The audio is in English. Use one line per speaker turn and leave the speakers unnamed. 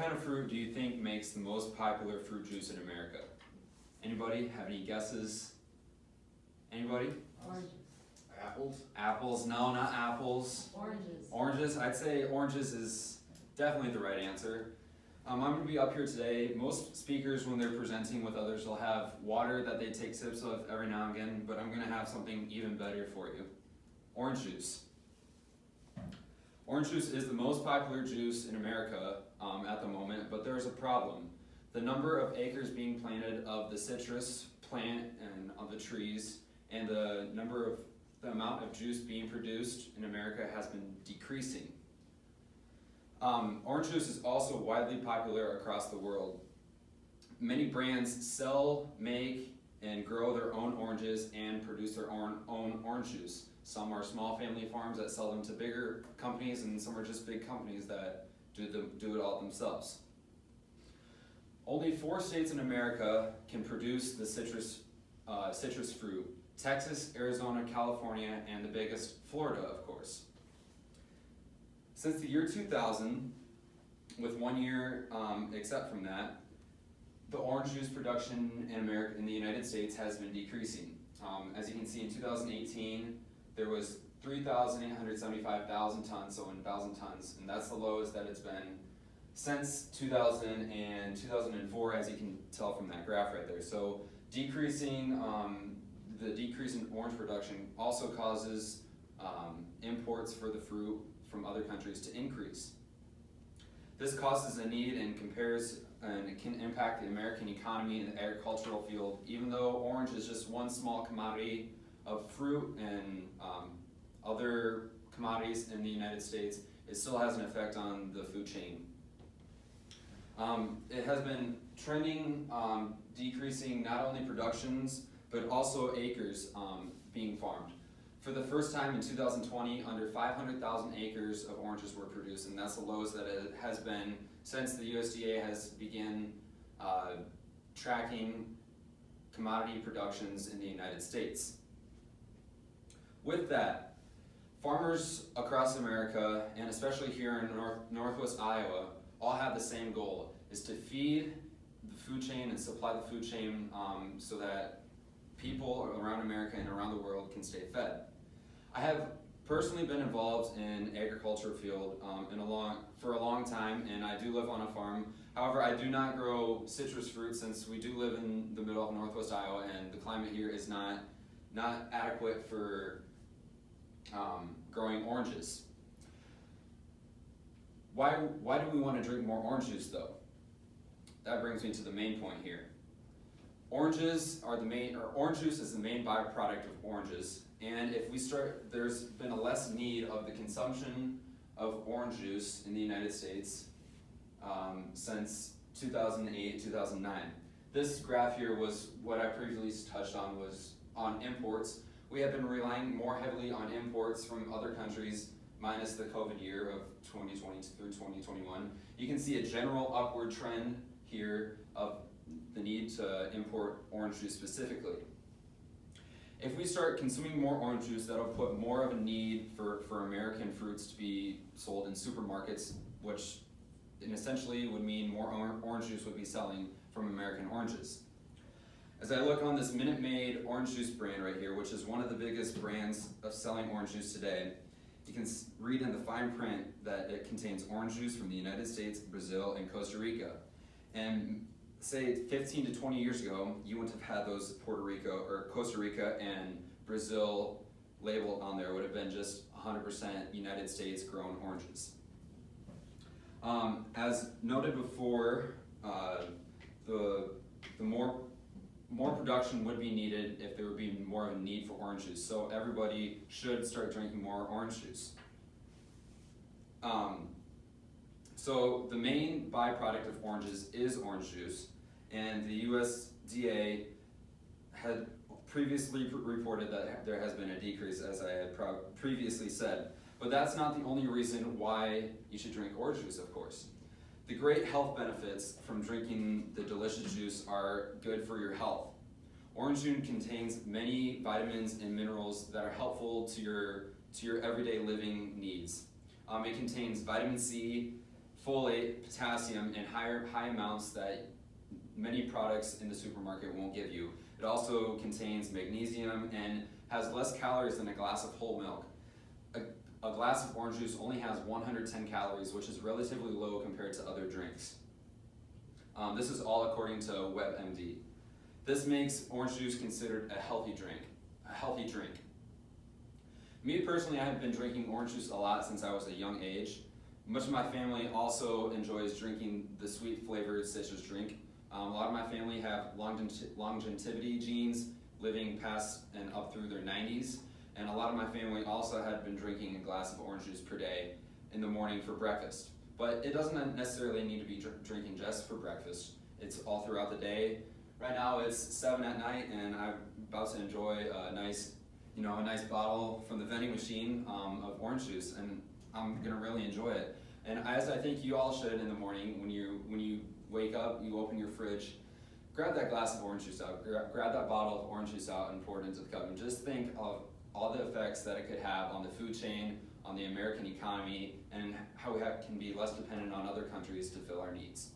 kind of fruit do you think makes the most popular fruit juice in America? Anybody have any guesses? Anybody?
Oranges.
Apples?
Apples? No, not apples.
Oranges.
Oranges? I'd say oranges is definitely the right answer. I'm going to be up here today. Most speakers, when they're presenting with others, will have water that they take sips of every now and again, but I'm going to have something even better for you. Orange juice. Orange juice is the most popular juice in America at the moment, but there's a problem. The number of acres being planted of the citrus plant and of the trees, and the amount of juice being produced in America has been decreasing. Orange juice is also widely popular across the world. Many brands sell, make, and grow their own oranges and produce their own orange juice. Some are small family farms that sell them to bigger companies, and some are just big companies that do it all themselves. Only 4 states in America can produce the citrus fruit: Texas, Arizona, California, and the biggest, Florida, of course. Since the year 2000, with 1 year except from that, the orange juice production in the United States has been decreasing. As you can see, in 2018, there was 3,875,000 tons, so 1,000 tons, and that's the lowest that it's been since 2000 and 2004, as you can tell from that graph right there. So decreasing, the decrease in orange production also causes imports for the fruit from other countries to increase. This causes a need and it can impact the American economy and the agricultural field. Even though orange is just one small commodity of fruit and other commodities in the United States, it still has an effect on the food chain. It has been trending, decreasing not only productions, but also acres being farmed. For the first time in 2020, under 500,000 acres of oranges were produced, and that's the lowest that it has been since the USDA has began tracking commodity productions in the United States. With that, farmers across America, and especially here in Northwest Iowa, all have the same goal, is to feed the food chain and supply the food chain so that people around America and around the world can stay fed. I have personally been involved in agriculture field for a long time, and I do live on a farm. However, I do not grow citrus fruit since we do live in the middle of Northwest Iowa, and the climate here is not adequate for growing oranges. Why do we want to drink more orange juice though? That brings me to the main point here. Orange juice is the main byproduct of oranges, and there's been a less need of the consumption of orange juice in the United States since 2008, 2009. This graph here was what I previously touched on, was on imports. We have been relying more heavily on imports from other countries, minus the COVID year of 2020 through 2021. You can see a general upward trend here of the need to import orange juice specifically. If we start consuming more orange juice, that'll put more of a need for American fruits to be sold in supermarkets, which essentially would mean more orange juice would be selling from American oranges. As I look on this Minute Maid orange juice brand right here, which is one of the biggest brands of selling orange juice today, you can read in the fine print that it contains orange juice from the United States, Brazil, and Costa Rica. And say 15 to 20 years ago, you wouldn't have had those Puerto Rico or Costa Rica and Brazil labeled on there. It would have been just 100% United States grown oranges. As noted before, the more production would be needed if there would be more of a need for orange juice. So everybody should start drinking more orange juice. So the main byproduct of oranges is orange juice, and the USDA had previously reported that there has been a decrease, as I had previously said. But that's not the only reason why you should drink orange juice, of course. The great health benefits from drinking the delicious juice are good for your health. Orange juice contains many vitamins and minerals that are helpful to your everyday living needs. It contains vitamin C, folate, potassium, and high amounts that many products in the supermarket won't give you. It also contains magnesium and has less calories than a glass of whole milk. A glass of orange juice only has 110 calories, which is relatively low compared to other drinks. This is all according to WebMD. This makes orange juice considered a healthy drink. Me personally, I have been drinking orange juice a lot since I was a young age. Much of my family also enjoys drinking the sweet flavored citrus drink. A lot of my family have longevity genes, living past and up through their 90s. And a lot of my family also had been drinking a glass of orange juice per day in the morning for breakfast. But it doesn't necessarily need to be drinking just for breakfast. It's all throughout the day. Right now it's 7 at night and I'm about to enjoy a nice bottle from the vending machine of orange juice, and I'm gonna really enjoy it. And as I think you all should in the morning, when you wake up, you open your fridge, grab that glass of orange juice out, grab that bottle of orange juice out and pour it into the cup, and just think of all the effects that it could have on the food chain, on the American economy, and how we can be less dependent on other countries to fill our needs.